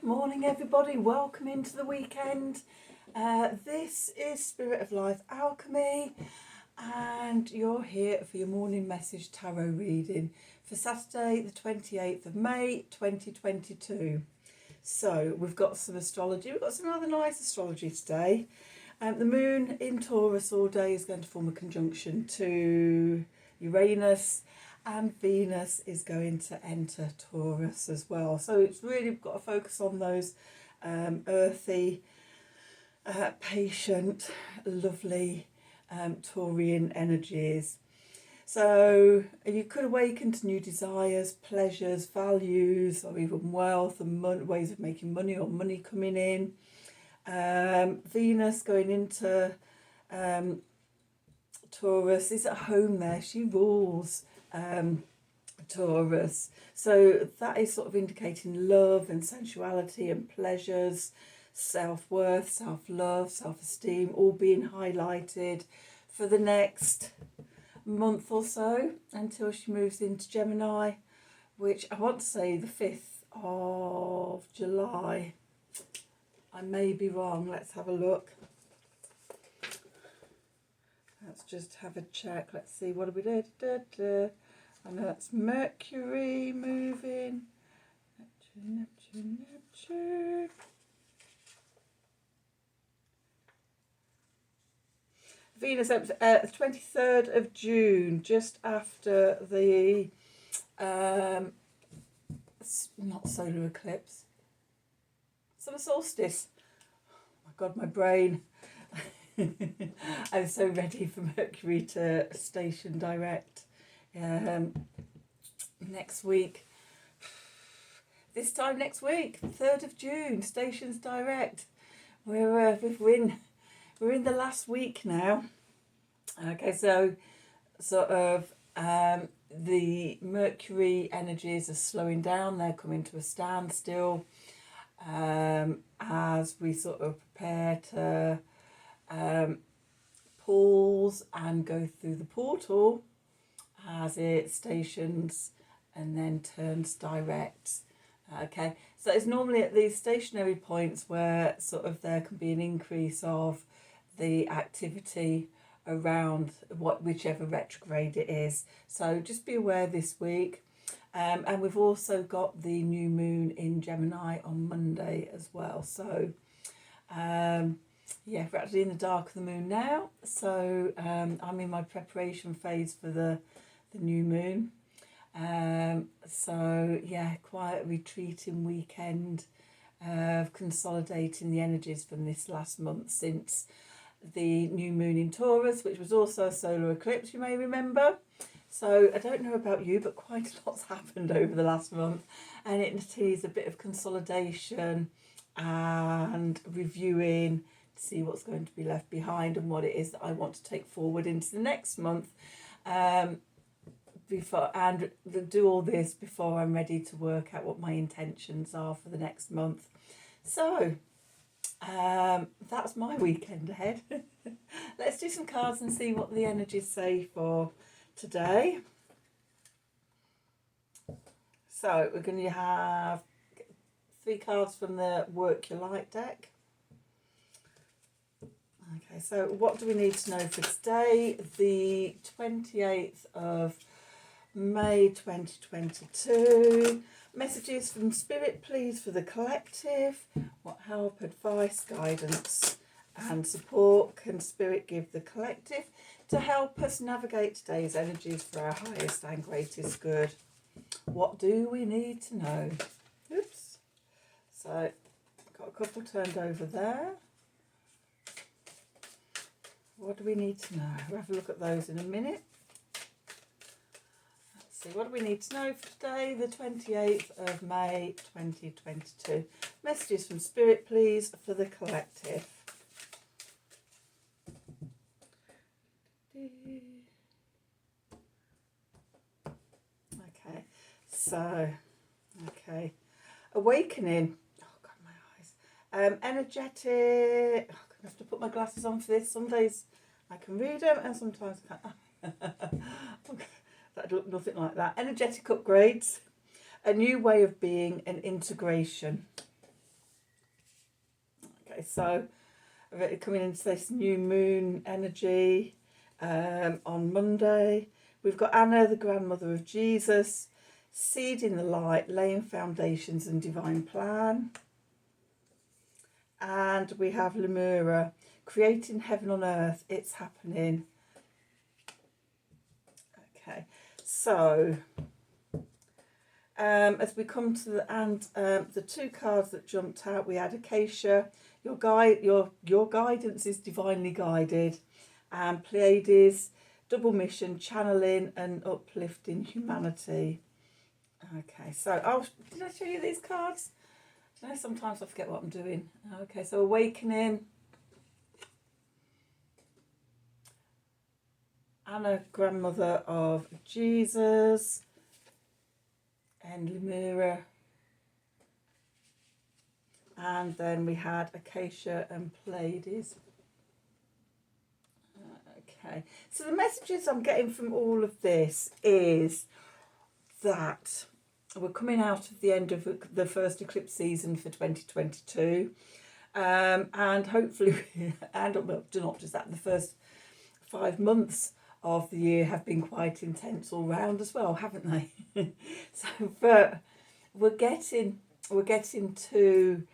morning everybody, welcome into the weekend. This is Spirit of Life Alchemy and you're here for your morning message tarot reading for Saturday the 28th of May 2022. So we've got some astrology, we've got some rather nice astrology today. The moon in Taurus all day is going to form a conjunction to Uranus, and Venus is going to enter Taurus as well. So it's really got to focus on those earthy, patient, lovely Taurian energies. So you could awaken to new desires, pleasures, values, or even wealth and ways of making money or money coming in. Venus going into Taurus is at home there. She rules Taurus. So that is sort of indicating love and sensuality and pleasures, self-worth, self-love, self-esteem, all being highlighted for the next month or so until she moves into Gemini, which I want to say the 5th of July. I may be wrong. Let's have a look. Let's just have a check. Let's see, what we did. I know that's Mercury moving. Neptune. Venus the 23rd of June, just after the not solar eclipse, summer solstice. Oh my God, my brain. I'm so ready for Mercury to station direct next week. This time next week, 3rd of June, stations direct. We're in the last week now. Okay, so sort of the Mercury energies are slowing down. They're coming to a standstill as we sort of prepare to pause and go through the portal as it stations and then turns direct. Okay, so it's normally at these stationary points where sort of there can be an increase of the activity around whichever retrograde it is. So just be aware this week. And we've also got the new moon in Gemini on Monday as well. So yeah, we're actually in the dark of the moon now. So I'm in my preparation phase for the new moon. So yeah, quiet retreating weekend of consolidating the energies from this last month since the new moon in Taurus, which was also a solar eclipse, you may remember. So I don't know about you, but quite a lot's happened over the last month, and it is a bit of consolidation and reviewing to see what's going to be left behind and what it is that I want to take forward into the next month. Before and do all this before I'm ready to work out what my intentions are for the next month. So that's my weekend ahead. Let's do some cards and see what the energies say for today. So we're going to have 3 cards from the Work Your Light deck. Okay, so what do we need to know for today? The 28th of May 2022. Messages from Spirit, please, for the collective. What help, advice, guidance and support can Spirit give the collective to help us navigate today's energies for our highest and greatest good? What do we need to know? Oops. So, got a couple turned over there. What do we need to know? We'll have a look at those in a minute. What do we need to know for today, the 28th of May 2022? Messages from Spirit, please, for the collective. Okay, so, okay. Awakening. Oh, God, my eyes. Energetic. Oh, I'm going to have to put my glasses on for this. Some days I can read them and sometimes I can't. Okay. That look nothing like that. Energetic upgrades, a new way of being, and integration. Okay, so coming into this new moon energy on Monday. We've got Anna, the grandmother of Jesus, seeding the light, laying foundations and divine plan. And we have Lemura, creating heaven on earth, it's happening. Okay, so as we come to the end, the two cards that jumped out, we had Acacia, your guidance is divinely guided, and Pleiades, double mission, channeling and uplifting humanity. Okay, so did I show you these cards? I know sometimes I forget what I'm doing. Okay, so awakening, Anna, grandmother of Jesus, and Lemura. And then we had Acacia and Pleiades. Okay, so the messages I'm getting from all of this is that we're coming out of the end of the first eclipse season for 2022. And hopefully, not just that, the first 5 months of the year have been quite intense all round as well, haven't they? So, but we're getting to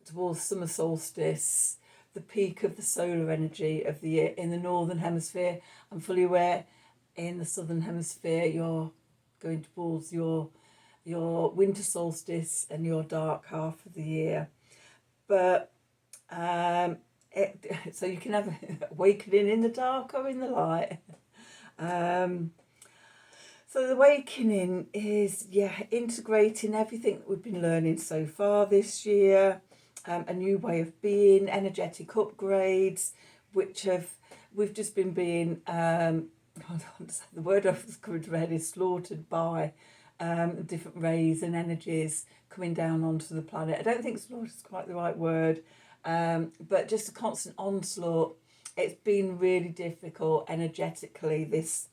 towards summer solstice, the peak of the solar energy of the year in the northern hemisphere. I'm fully aware in the southern hemisphere you're going towards your winter solstice and your dark half of the year, but so you can have awakening in the dark or in the light. So the awakening is, integrating everything that we've been learning so far this year, a new way of being, energetic upgrades, we've just been being, the word I've coming to my head is slaughtered by different rays and energies coming down onto the planet. I don't think slaughter is quite the right word, but just a constant onslaught. It's been really difficult energetically this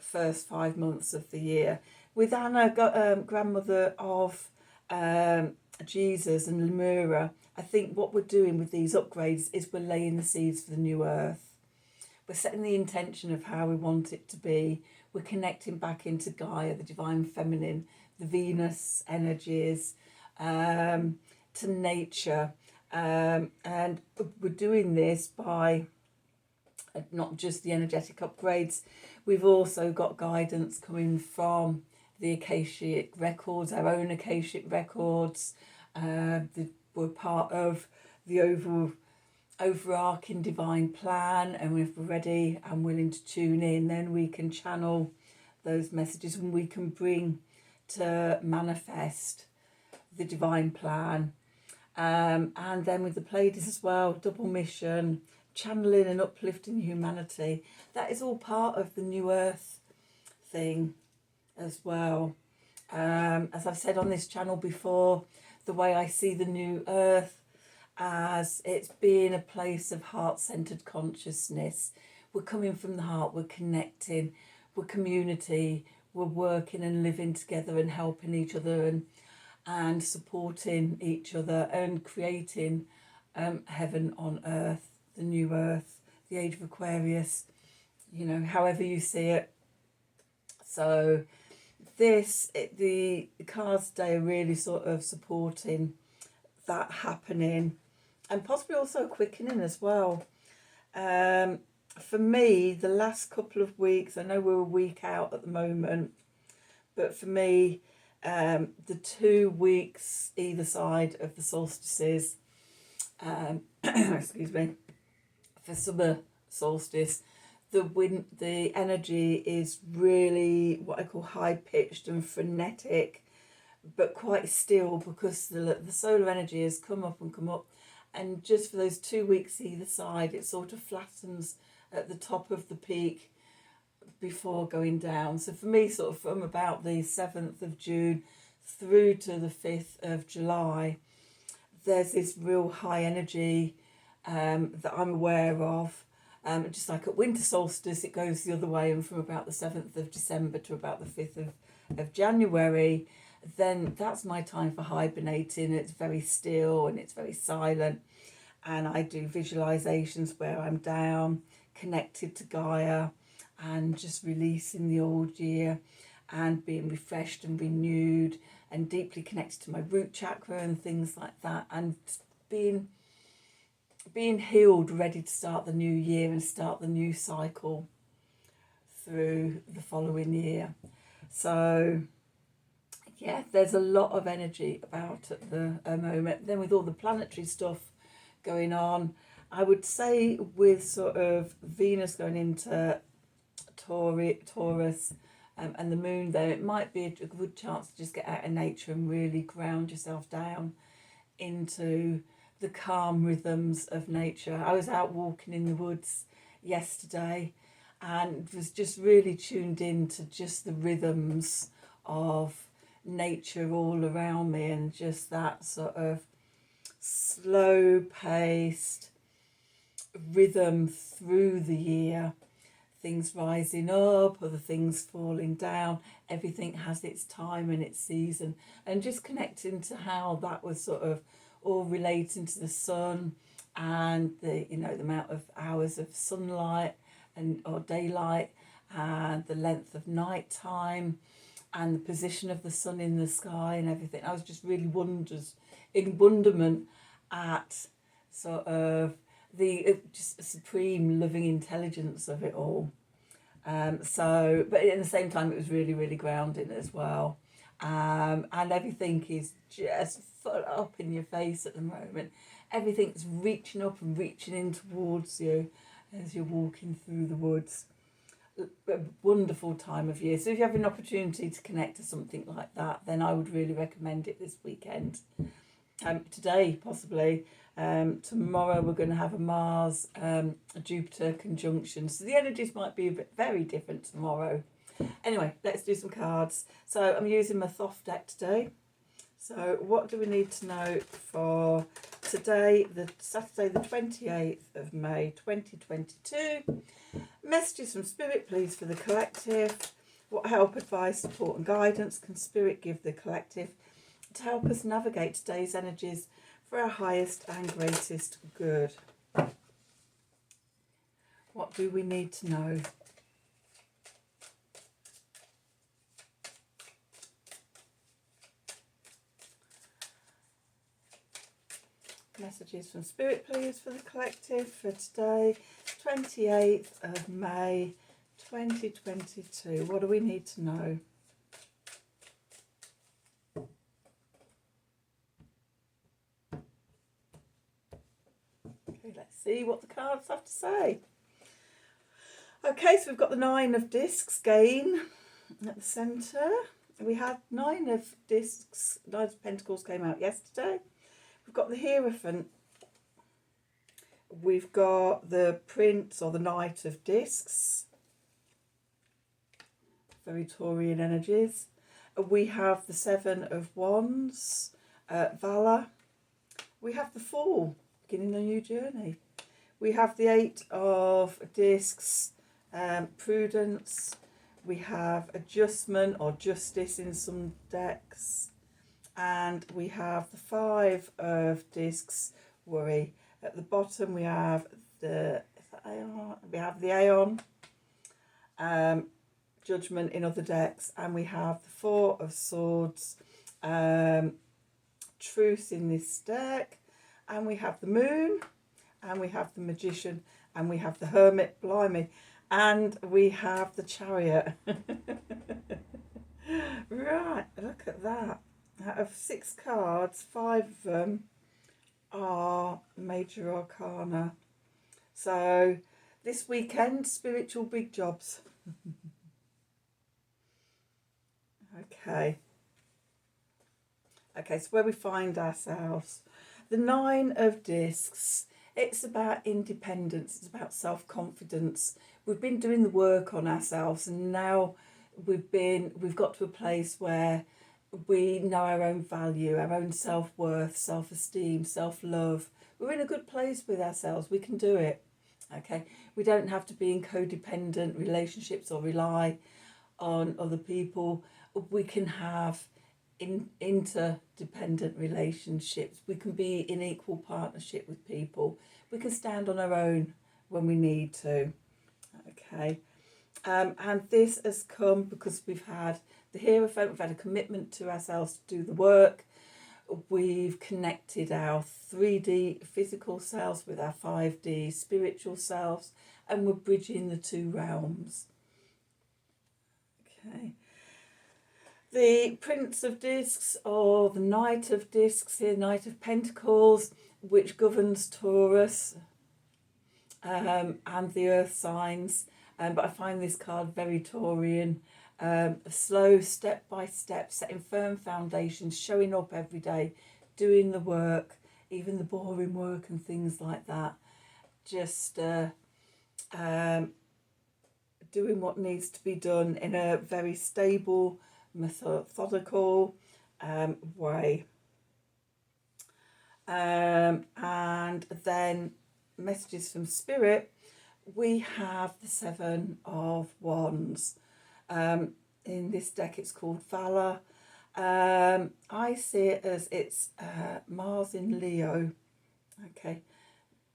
first 5 months of the year. With Anna, grandmother of Jesus, and Lemura, I think what we're doing with these upgrades is we're laying the seeds for the new earth. We're setting the intention of how we want it to be. We're connecting back into Gaia, the divine feminine, the Venus energies, to nature. And we're doing this by not just the energetic upgrades. We've also got guidance coming from the Akashic records, our own Akashic records. We're part of the overarching divine plan, and if we're ready and willing to tune in, then we can channel those messages and we can bring to manifest the divine plan. And then with the Pleiades as well, double mission, channeling and uplifting humanity, that is all part of the new earth thing as well. As I've said on this channel before, the way I see the new earth as it's being a place of heart-centered consciousness. We're coming from the heart, we're connecting, we're community, we're working and living together and helping each other and supporting each other and creating heaven on earth, the new earth, the age of Aquarius, however you see it. So the cards today are really sort of supporting that happening, and possibly also a quickening as well. For me, the last couple of weeks, I know we're a week out at the moment, but for me, the 2 weeks either side of the solstices, excuse me, for summer solstice, the energy is really what I call high-pitched and frenetic, but quite still, because the solar energy has come up, and just for those 2 weeks either side, it sort of flattens at the top of the peak before going down. So for me, sort of from about the 7th of June through to the 5th of July, there's this real high energy that I'm aware of. Just like at winter solstice, it goes the other way, and from about the 7th of December to about the 5th of January, then that's my time for hibernating. It's very still and it's very silent. And I do visualizations where I'm down, connected to Gaia, and just releasing the old year and being refreshed and renewed and deeply connected to my root chakra and things like that, and being healed, ready to start the new year and start the new cycle through the following year. So yeah, there's a lot of energy about at the moment. Then with all the planetary stuff going on, I would say with sort of Venus going into Taurus, and the moon there, it might be a good chance to just get out of nature and really ground yourself down into the calm rhythms of nature. I was out walking in the woods yesterday and was just really tuned in to just the rhythms of nature all around me, and just that sort of slow paced rhythm through the year. Things rising up, other things falling down. Everything has its time and its season, and just connecting to how that was sort of all relating to the sun and the the amount of hours of sunlight and or daylight, and the length of night time, and the position of the sun in the sky and everything. I was just really in wonderment at sort of the just supreme loving intelligence of it all. So, but at the same time, it was really, really grounding as well. And everything is just full up in your face at the moment. Everything's reaching up and reaching in towards you as you're walking through the woods. A wonderful time of year. So if you have an opportunity to connect to something like that, then I would really recommend it this weekend. Today, possibly. Tomorrow we're going to have a Mars Jupiter conjunction, so the energies might be very different tomorrow. Anyway, let's do some cards. So I'm using my Thoth deck today. So what do we need to know for today, the Saturday the 28th of May 2022? Messages from Spirit, please, for the collective. What help, advice, support and guidance can Spirit give the collective to help us navigate today's energies for our highest and greatest good? What do we need to know? Messages from Spirit, please, for the collective for today, 28th of May 2022. What do we need to know? Okay, let's see what the cards have to say. Okay, so we've got the Nine of Discs again at the centre. We had Nine of Discs, Nine of Pentacles came out yesterday. We've got the Hierophant. We've got the Prince or the Knight of Discs. Very Taurian energies. We have the Seven of Wands, Valor. We have the Fool, beginning a new journey. We have the Eight of Discs, Prudence. We have Adjustment or Justice in some decks. And we have the Five of Discs, Worry. At the bottom we have the Aeon, Judgment in other decks, and we have the Four of Swords, Truth in this deck, and we have the Moon, and we have the Magician, and we have the Hermit, blimey, and we have the Chariot. Right, look at that. Out of 6 cards, 5 of them are major arcana. So this weekend, spiritual big jobs. Okay, so where we find ourselves, the Nine of Discs, it's about independence, it's about self-confidence. We've been doing the work on ourselves, and now we've got to a place where we know our own value, our own self-worth, self-esteem, self-love. We're in a good place with ourselves. We can do it. Okay, we don't have to be in codependent relationships or rely on other people. We can have interdependent relationships. We can be in equal partnership with people. We can stand on our own when we need to. Okay. And this has come because we've had the Hierophant, we've had a commitment to ourselves to do the work. We've connected our 3D physical selves with our 5D spiritual selves, and we're bridging the two realms. Okay. The Prince of Discs, or the Knight of Discs here, Knight of Pentacles, which governs Taurus and the earth signs. But I find this card very Taurian. Slow, step by step, setting firm foundations, showing up every day, doing the work, even the boring work and things like that. Just doing what needs to be done in a very stable, methodical way. And then messages from Spirit, we have the Seven of Wands. In this deck it's called Valor. I see it as it's Mars in Leo. Okay,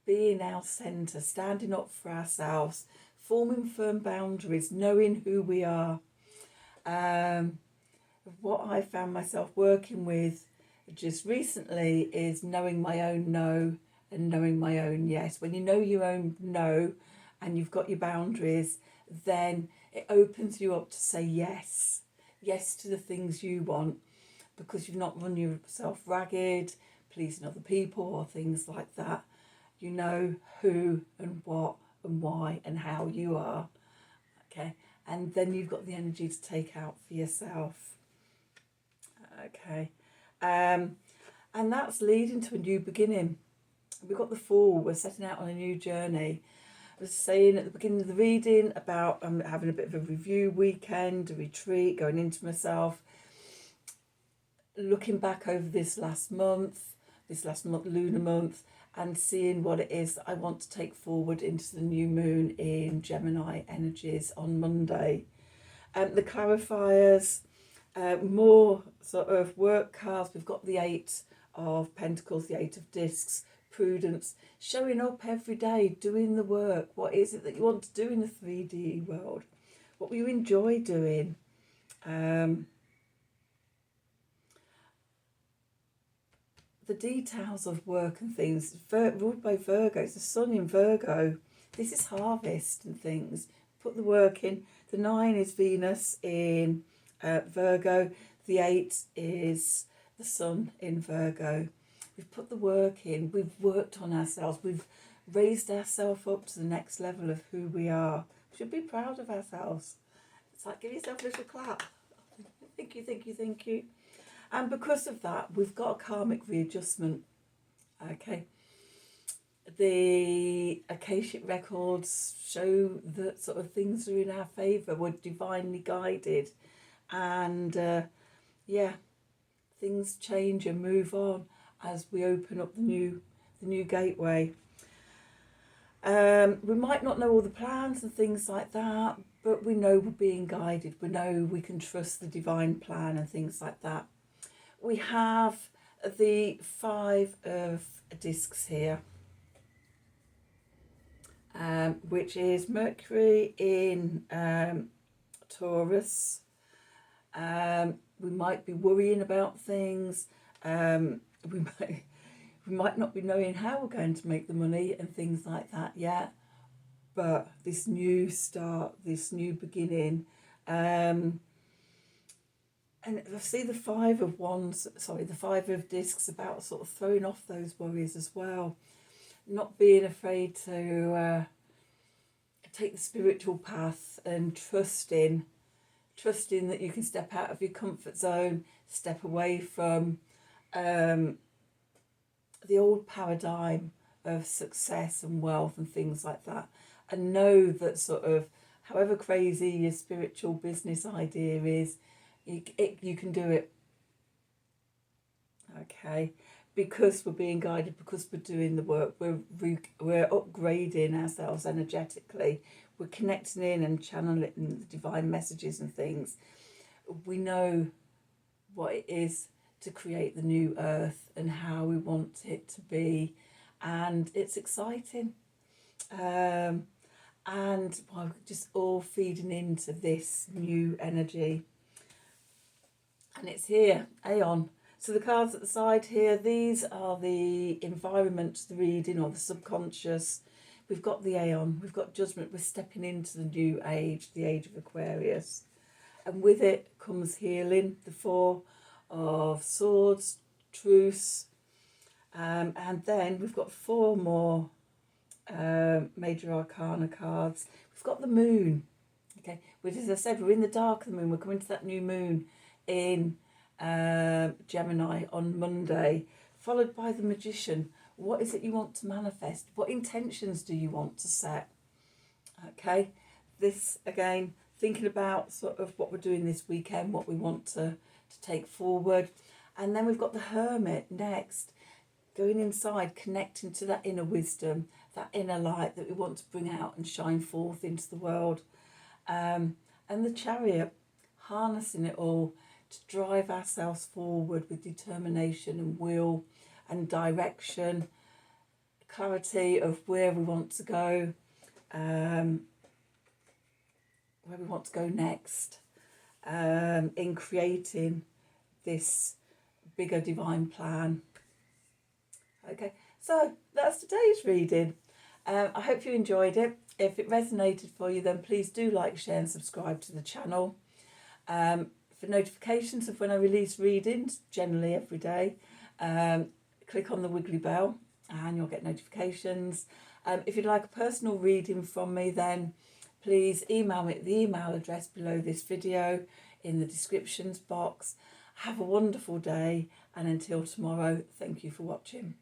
being our centre, standing up for ourselves, forming firm boundaries, knowing who we are. What I found myself working with just recently is knowing my own no and knowing my own yes. When you know your own no and you've got your boundaries, then it opens you up to say yes. Yes to the things you want, because you've not run yourself ragged, pleasing other people or things like that. You know who and what and why and how you are. Okay, and then you've got the energy to take out for yourself. Okay, and that's leading to a new beginning. We've got the Fool. We're setting out on a new journey. I was saying at the beginning of the reading about having a bit of a review weekend, a retreat, going into myself, looking back over this last month, lunar month, and seeing what it is that I want to take forward into the new moon in Gemini energies on Monday. The clarifiers, more sort of work cards. We've got the Eight of Pentacles, the Eight of Discs, prudence, showing up every day, doing the work. What is it that you want to do in the 3D world? What will you enjoy doing? The details of work and things, ruled by Virgo. It's the sun in Virgo. This is harvest and things. Put the work in. The 9 is Venus in Virgo. The 8 is the sun in Virgo. We've put the work in. We've worked on ourselves. We've raised ourselves up to the next level of who we are. We should be proud of ourselves. It's like, give yourself a little clap. Thank you, thank you, thank you. And because of that, we've got a karmic readjustment. Okay. The Akashic records show that sort of things are in our favour. We're divinely guided. And yeah, things change and move on as we open up the new gateway. We might not know all the plans and things like that, but we know we're being guided. We know we can trust the divine plan and things like that. We have the 5 of Discs here, which is Mercury in Taurus. We might be worrying about things. We might not be knowing how we're going to make the money and things like that yet. But this new start, this new beginning, and I see the 5 of Wands, the 5 of Discs, about sort of throwing off those worries as well. Not being afraid to take the spiritual path and trusting that you can step out of your comfort zone, step away from the old paradigm of success and wealth and things like that, and know that sort of however crazy your spiritual business idea is, you can do it. Okay, because we're being guided, because we're doing the work, we're upgrading ourselves energetically, we're connecting in and channeling the divine messages and things. We know what it is to create the new earth and how we want it to be. And it's exciting. And well, just all feeding into this new energy. And it's here, Aeon. So the cards at the side here, these are the environment, the reading, or the subconscious. We've got the Aeon, we've got Judgment. We're stepping into the new age, the age of Aquarius. And with it comes healing, the Four of Swords, Truce. And then we've got 4 more major arcana cards. We've got the Moon. Okay, which, as I said, we're in the dark of the moon. We're coming to that new moon in Gemini on Monday, followed by the Magician. What is it you want to manifest? What intentions do you want to set? Okay, this again, thinking about sort of what we're doing this weekend, what we want to take forward. And then we've got the Hermit next, going inside, connecting to that inner wisdom, that inner light that we want to bring out and shine forth into the world. And the Chariot, harnessing it all to drive ourselves forward with determination and will and direction, clarity of where we want to go, where we want to go next, in creating this bigger divine plan. Okay, so that's today's reading. I hope you enjoyed it. If it resonated for you, then please do like, share and subscribe to the channel. For notifications of when I release readings, generally every day, click on the wiggly bell and you'll get notifications. If you'd like a personal reading from me, then please email me at the email address below this video in the descriptions box. Have a wonderful day, and until tomorrow, thank you for watching.